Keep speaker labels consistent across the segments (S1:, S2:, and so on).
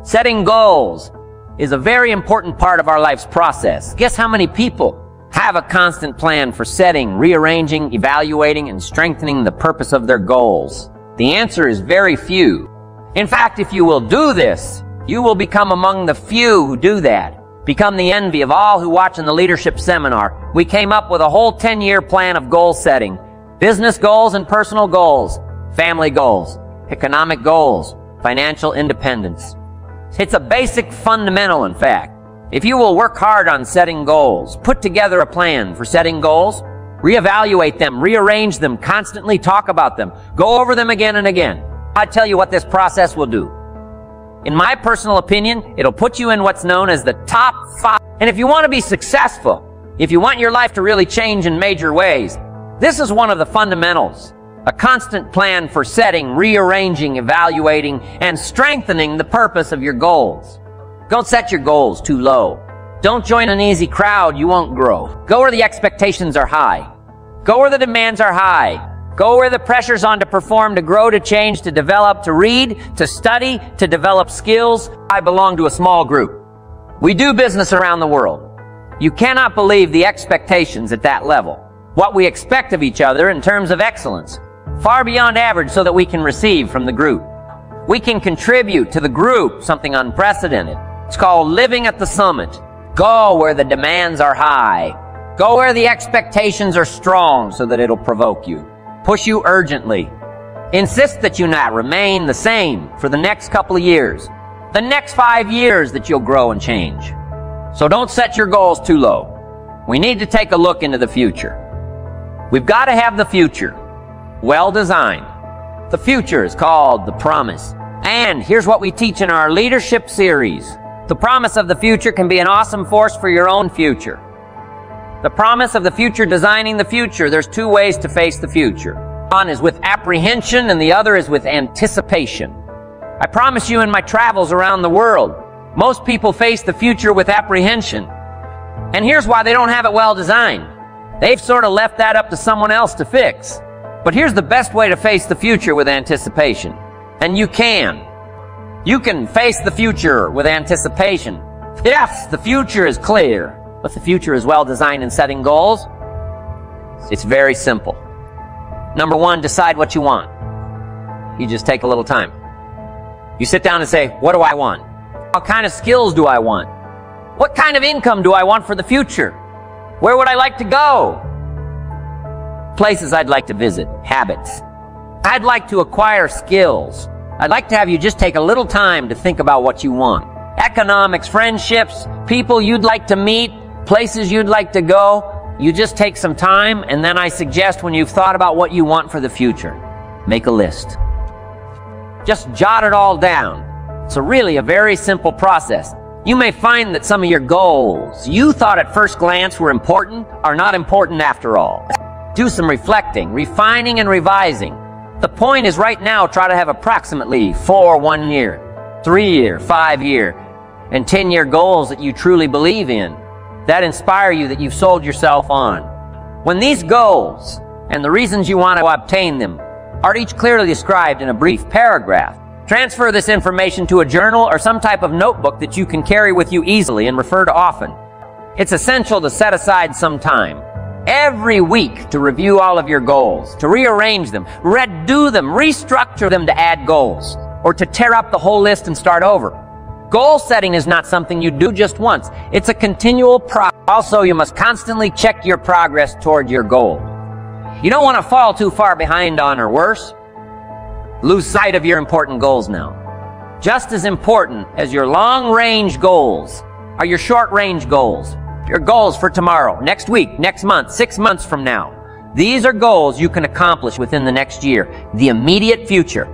S1: Setting goals is a very important part of our life's process. Guess how many people have a constant plan for setting, rearranging, evaluating, and strengthening the purpose of their goals? The answer is very few. In fact, if you will do this, you will become among the few who do that. Become the envy of all who watch in the leadership seminar. We came up with a whole 10-year plan of goal setting. Business goals and personal goals, family goals, economic goals, financial independence. It's a basic fundamental, in fact. If you will work hard on setting goals, put together a plan for setting goals, reevaluate them, rearrange them, constantly talk about them, go over them again and again, I tell you what this process will do. In my personal opinion, it'll put you in what's known as the top 5. And if you want to be successful, if you want your life to really change in major ways, this is one of the fundamentals. A constant plan for setting, rearranging, evaluating, and strengthening the purpose of your goals. Don't set your goals too low. Don't join an easy crowd, you won't grow. Go where the expectations are high. Go where the demands are high. Go where the pressure's on to perform, to grow, to change, to develop, to read, to study, to develop skills. I belong to a small group. We do business around the world. You cannot believe the expectations at that level. What we expect of each other in terms of excellence. Far beyond average so that we can receive from the group. We can contribute to the group something unprecedented. It's called living at the summit. Go where the demands are high. Go where the expectations are strong so that it'll provoke you. Push you urgently. Insist that you not remain the same for the next couple of years. The next 5 years that you'll grow and change. So don't set your goals too low. We need to take a look into the future. We've got to have the future well designed. The future is called the promise. And here's what we teach in our leadership series. The promise of the future can be an awesome force for your own future. The promise of the future, designing the future. There's 2 ways to face the future. One is with apprehension and the other is with anticipation. I promise you, in my travels around the world, most people face the future with apprehension. And here's why: they don't have it well designed. They've sort of left that up to someone else to fix. But here's the best way to face the future with anticipation. And you can. You can face the future with anticipation. Yes, the future is clear. But the future is well designed in setting goals. It's very simple. Number 1, decide what you want. You just take a little time. You sit down and say, what do I want? What kind of skills do I want? What kind of income do I want for the future? Where would I like to go? Places I'd like to visit. Habits. I'd like to acquire skills. I'd like to have you just take a little time to think about what you want. Economics, friendships, people you'd like to meet, places you'd like to go. You just take some time, and then I suggest, when you've thought about what you want for the future, make a list. Just jot it all down. It's really a very simple process. You may find that some of your goals you thought at first glance were important are not important after all. Do some reflecting, refining, and revising. The point is, right now, try to have approximately 4 1-year, 3-year, 5-year, and 10-year goals that you truly believe in, that inspire you, that you've sold yourself on. When these goals and the reasons you want to obtain them are each clearly described in a brief paragraph, transfer this information to a journal or some type of notebook that you can carry with you easily and refer to often. It's essential to set aside some time every week to review all of your goals, to rearrange them, redo them, restructure them to add goals, or to tear up the whole list and start over. Goal setting is not something you do just once. It's a continual process. Also, you must constantly check your progress toward your goal. You don't want to fall too far behind on, or worse, lose sight of your important goals now. Just as important as your long-range goals are your short-range goals. Your goals for tomorrow, next week, next month, 6 months from now. These are goals you can accomplish within the next year, the immediate future.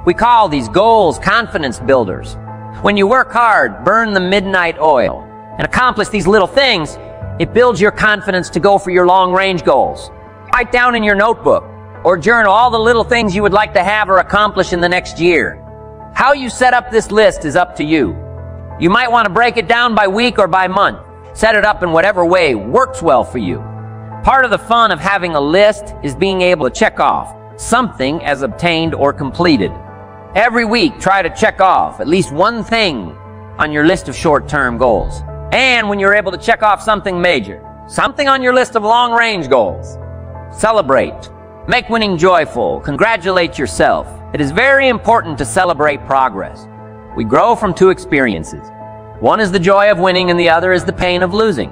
S1: We call these goals confidence builders. When you work hard, burn the midnight oil, and accomplish these little things, it builds your confidence to go for your long-range goals. Write down in your notebook or journal all the little things you would like to have or accomplish in the next year. How you set up this list is up to you. You might want to break it down by week or by month. Set it up in whatever way works well for you. Part of the fun of having a list is being able to check off something as obtained or completed. Every week, try to check off at least one thing on your list of short-term goals. And when you're able to check off something major, something on your list of long-range goals, celebrate. Make winning joyful. Congratulate yourself. It is very important to celebrate progress. We grow from two experiences. One is the joy of winning and the other is the pain of losing.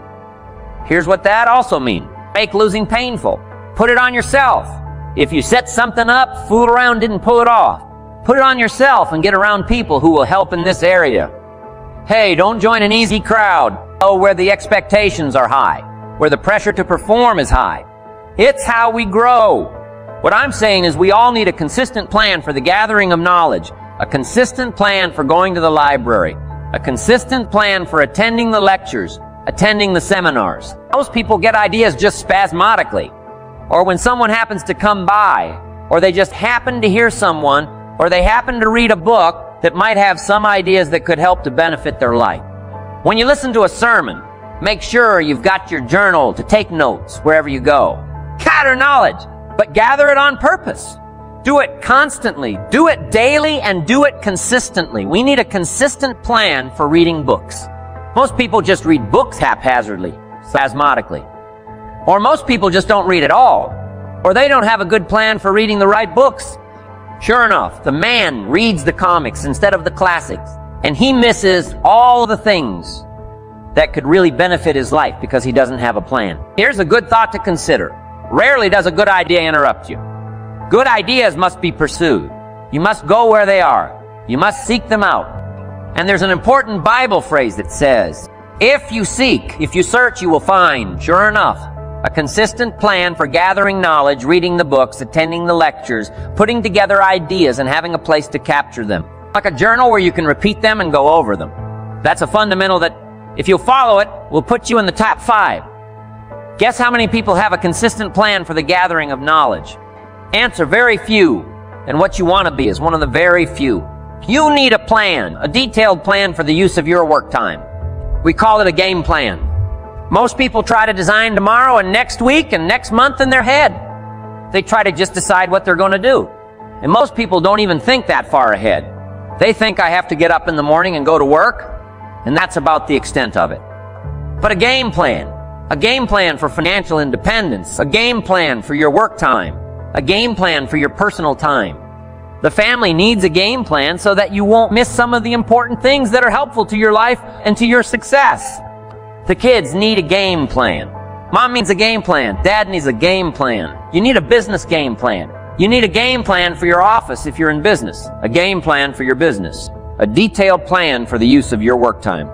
S1: Here's what that also means. Make losing painful. Put it on yourself. If you set something up, fool around, didn't pull it off, put it on yourself and get around people who will help in this area. Hey, don't join an easy crowd. Oh, where the expectations are high, where the pressure to perform is high. It's how we grow. What I'm saying is we all need a consistent plan for the gathering of knowledge, a consistent plan for going to the library, a consistent plan for attending the lectures, attending the seminars. Most people get ideas just spasmodically, or when someone happens to come by, or they just happen to hear someone, or they happen to read a book that might have some ideas that could help to benefit their life. When you listen to a sermon, make sure you've got your journal to take notes wherever you go. Gather knowledge, but gather it on purpose. Do it constantly, do it daily, and do it consistently. We need a consistent plan for reading books. Most people just read books haphazardly, spasmodically. Or most people just don't read at all. Or they don't have a good plan for reading the right books. Sure enough, the man reads the comics instead of the classics, and he misses all the things that could really benefit his life because he doesn't have a plan. Here's a good thought to consider. Rarely does a good idea interrupt you. Good ideas must be pursued. You must go where they are. You must seek them out. And there's an important Bible phrase that says, if you seek, if you search, you will find. Sure enough, a consistent plan for gathering knowledge, reading the books, attending the lectures, putting together ideas, and having a place to capture them. Like a journal where you can repeat them and go over them. That's a fundamental that, if you'll follow it, will put you in the top 5. Guess how many people have a consistent plan for the gathering of knowledge? Answer, very few. And what you want to be is one of the very few. You need a plan, a detailed plan for the use of your work time. We call it a game plan. Most people try to design tomorrow and next week and next month in their head. They try to just decide what they're going to do. And most people don't even think that far ahead. They think I have to get up in the morning and go to work, and that's about the extent of it. But a game plan for financial independence, a game plan for your work time, a game plan for your personal time. The family needs a game plan so that you won't miss some of the important things that are helpful to your life and to your success. The kids need a game plan. Mom needs a game plan. Dad needs a game plan. You need a business game plan. You need a game plan for your office if you're in business. A game plan for your business. A detailed plan for the use of your work time.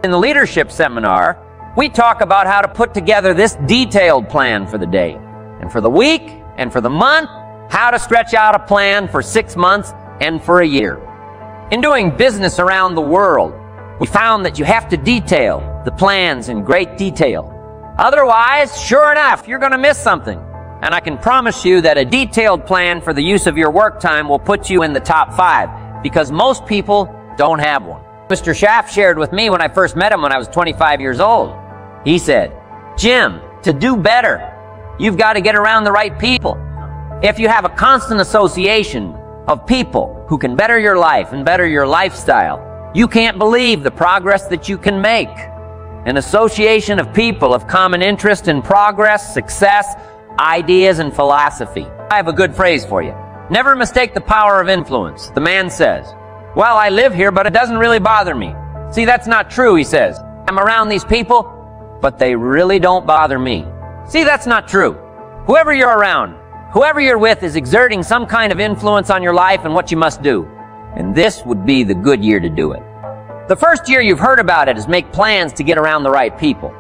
S1: In the leadership seminar, we talk about how to put together this detailed plan for the day, and for the week, and for the month, how to stretch out a plan for 6 months and for a year. In doing business around the world, we found that you have to detail the plans in great detail. Otherwise, sure enough, you're going to miss something. And I can promise you that a detailed plan for the use of your work time will put you in the top 5, because most people don't have one. Mr. Schaff shared with me when I first met him when I was 25 years old. He said, Jim, to do better, you've got to get around the right people. If you have a constant association of people who can better your life and better your lifestyle, you can't believe the progress that you can make. An association of people of common interest in progress, success, ideas, and philosophy. I have a good phrase for you. Never mistake the power of influence. The man says, well, I live here, but it doesn't really bother me. See, that's not true, he says. I'm around these people, but they really don't bother me. See, that's not true. Whoever you're around, whoever you're with is exerting some kind of influence on your life and what you must do. And this would be the good year to do it. The first year you've heard about it is make plans to get around the right people.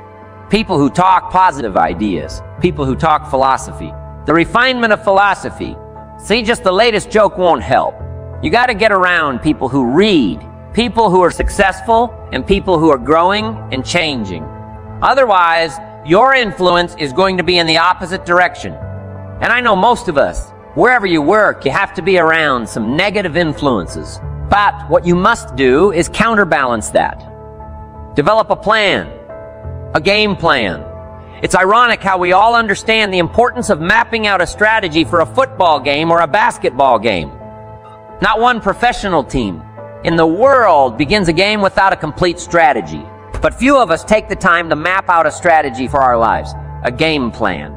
S1: People who talk positive ideas. People who talk philosophy. The refinement of philosophy. See, just the latest joke won't help. You got to get around people who read, people who are successful, and people who are growing and changing. Otherwise, your influence is going to be in the opposite direction. And I know most of us, wherever you work, you have to be around some negative influences. But what you must do is counterbalance that. Develop a plan, a game plan. It's ironic how we all understand the importance of mapping out a strategy for a football game or a basketball game. Not one professional team in the world begins a game without a complete strategy. But few of us take the time to map out a strategy for our lives, a game plan.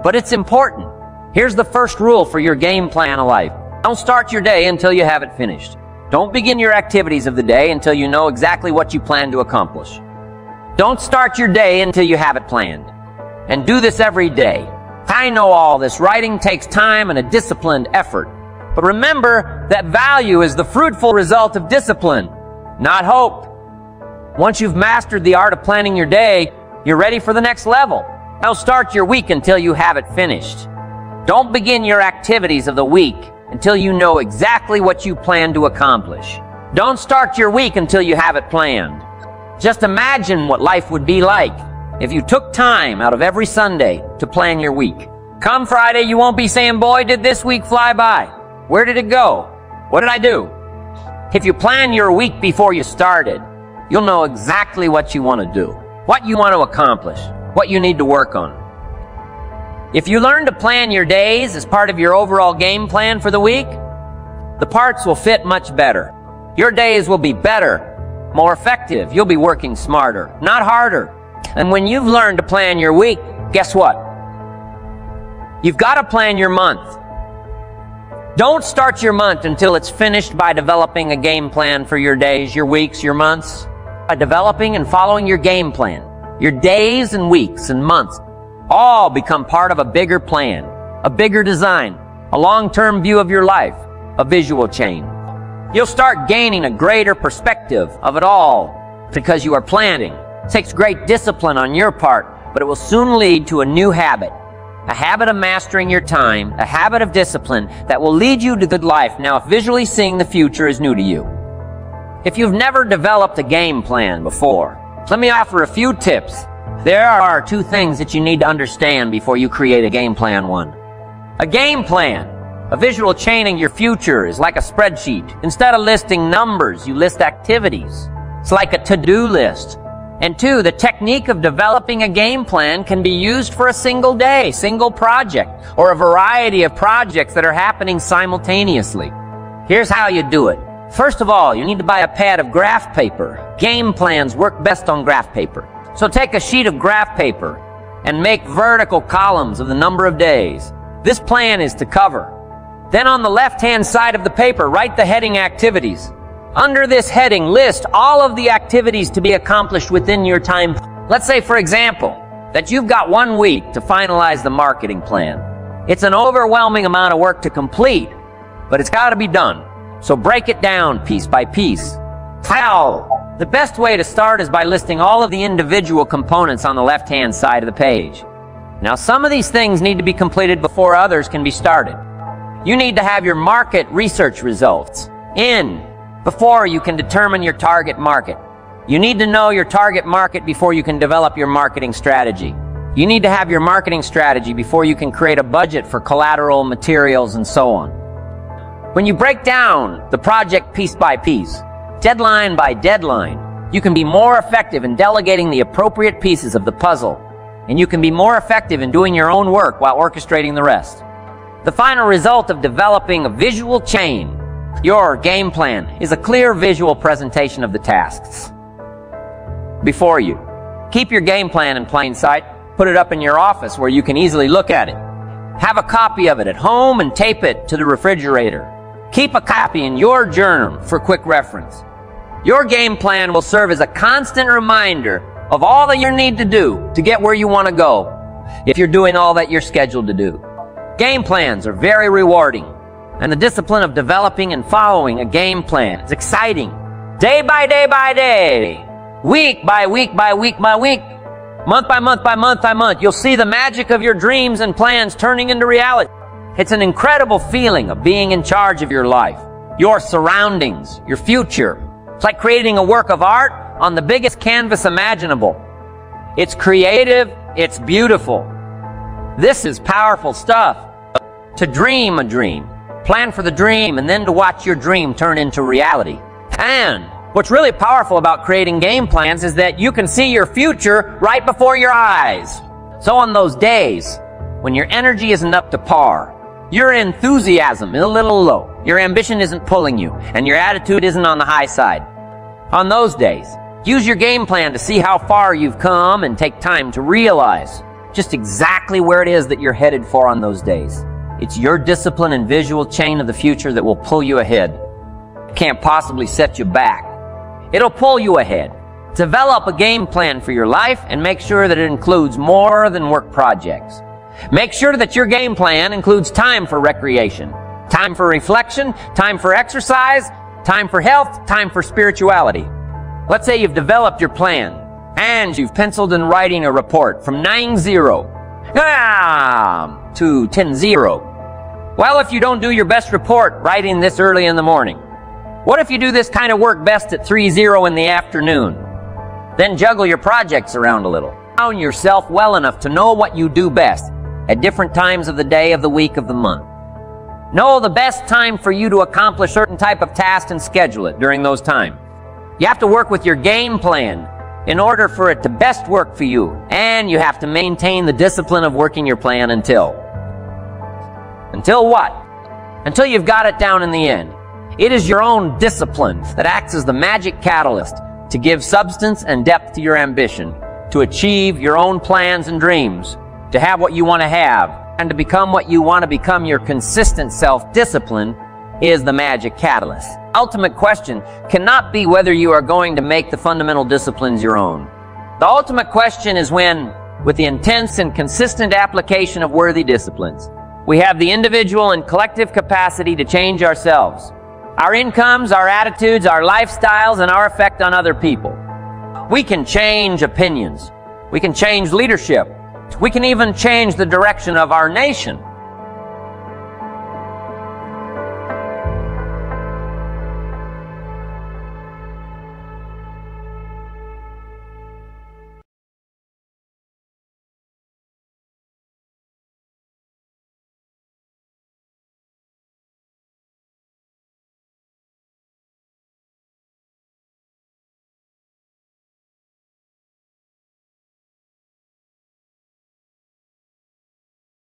S1: But it's important. Here's the first rule for your game plan of life. Don't start your day until you have it finished. Don't begin your activities of the day until you know exactly what you plan to accomplish. Don't start your day until you have it planned. And do this every day. I know all this. Writing takes time and a disciplined effort. But remember that value is the fruitful result of discipline, not hope. Once you've mastered the art of planning your day, you're ready for the next level. Don't start your week until you have it finished. Don't begin your activities of the week until you know exactly what you plan to accomplish. Don't start your week until you have it planned. Just imagine what life would be like if you took time out of every Sunday to plan your week. Come Friday, you won't be saying, boy, did this week fly by. Where did it go? What did I do? If you plan your week before you started, you'll know exactly what you want to do, what you want to accomplish, what you need to work on. If you learn to plan your days as part of your overall game plan for the week, the parts will fit much better. Your days will be better, more effective. You'll be working smarter, not harder. And when you've learned to plan your week, guess what? You've got to plan your month. Don't start your month until it's finished by developing a game plan for your days, your weeks, your months. By developing and following your game plan, your days and weeks and months all become part of a bigger plan, a bigger design, a long-term view of your life, a visual chain. You'll start gaining a greater perspective of it all because you are planning. It takes great discipline on your part, but it will soon lead to a new habit. A habit of mastering your time, a habit of discipline that will lead you to good life. Now, if visually seeing the future is new to you, if you've never developed a game plan before, let me offer a few tips. There are two things that you need to understand before you create a game plan. One, a game plan, a visual chaining your future is like a spreadsheet. Instead of listing numbers, you list activities. It's like a to-do list. And two, the technique of developing a game plan can be used for a single day, single project, or a variety of projects that are happening simultaneously. Here's how you do it. First of all, you need to buy a pad of graph paper. Game plans work best on graph paper. So take a sheet of graph paper and make vertical columns of the number of days. This plan is to cover. Then on the left-hand side of the paper, write the heading activities. Under this heading, list all of the activities to be accomplished within your time. Let's say, for example, that you've got 1 week to finalize the marketing plan. It's an overwhelming amount of work to complete, but it's got to be done. So break it down piece by piece. How? The best way to start is by listing all of the individual components on the left-hand side of the page. Now, some of these things need to be completed before others can be started. You need to have your market research results in before you can determine your target market. You need to know your target market before you can develop your marketing strategy. You need to have your marketing strategy before you can create a budget for collateral, materials, and so on. When you break down the project piece by piece, deadline by deadline, you can be more effective in delegating the appropriate pieces of the puzzle, and you can be more effective in doing your own work while orchestrating the rest. The final result of developing a visual chain, your game plan, is a clear visual presentation of the tasks before you. Keep your game plan in plain sight. Put it up in your office where you can easily look at it. Have a copy of it at home and tape it to the refrigerator. Keep a copy in your journal for quick reference. Your game plan will serve as a constant reminder of all that you need to do to get where you want to go if you're doing all that you're scheduled to do. Game plans are very rewarding, and the discipline of developing and following a game plan is exciting. Day by day by day, week by week by week by week, month by month by month by month, you'll see the magic of your dreams and plans turning into reality. It's an incredible feeling of being in charge of your life, your surroundings, your future. It's like creating a work of art on the biggest canvas imaginable. It's creative, it's beautiful. This is powerful stuff. To dream a dream, plan for the dream, and then to watch your dream turn into reality. And what's really powerful about creating game plans is that you can see your future right before your eyes. So on those days when your energy isn't up to par, Your enthusiasm is a little low. Your ambition isn't pulling you, and your attitude isn't on the high side. On those days, use your game plan to see how far you've come and take time to realize just exactly where it is that you're headed for on those days. It's your discipline and visual chain of the future that will pull you ahead. It can't possibly set you back. It'll pull you ahead. Develop a game plan for your life and make sure that it includes more than work projects. Make sure that your game plan includes time for recreation, time for reflection, time for exercise, time for health, time for spirituality. Let's say you've developed your plan and you've penciled in writing a report from 9-0 to 10-0. Well, if you don't do your best report writing this early in the morning, what if you do this kind of work best at 3-0 in the afternoon? Then juggle your projects around a little. Found yourself well enough to know what you do best at different times of the day, of the week, of the month. Know the best time for you to accomplish certain type of task and schedule it during those times. You have to work with your game plan in order for it to best work for you, and you have to maintain the discipline of working your plan until what? Until you've got it down in the end. It is your own discipline that acts as the magic catalyst to give substance and depth to your ambition, to achieve your own plans and dreams, to have what you want to have, and to become what you want to become. Your consistent self-discipline is the magic catalyst. Ultimate question cannot be whether you are going to make the fundamental disciplines your own. The ultimate question is when, with the intense and consistent application of worthy disciplines, we have the individual and collective capacity to change ourselves, our incomes, our attitudes, our lifestyles, and our effect on other people. We can change opinions. We can change leadership. We can even change the direction of our nation.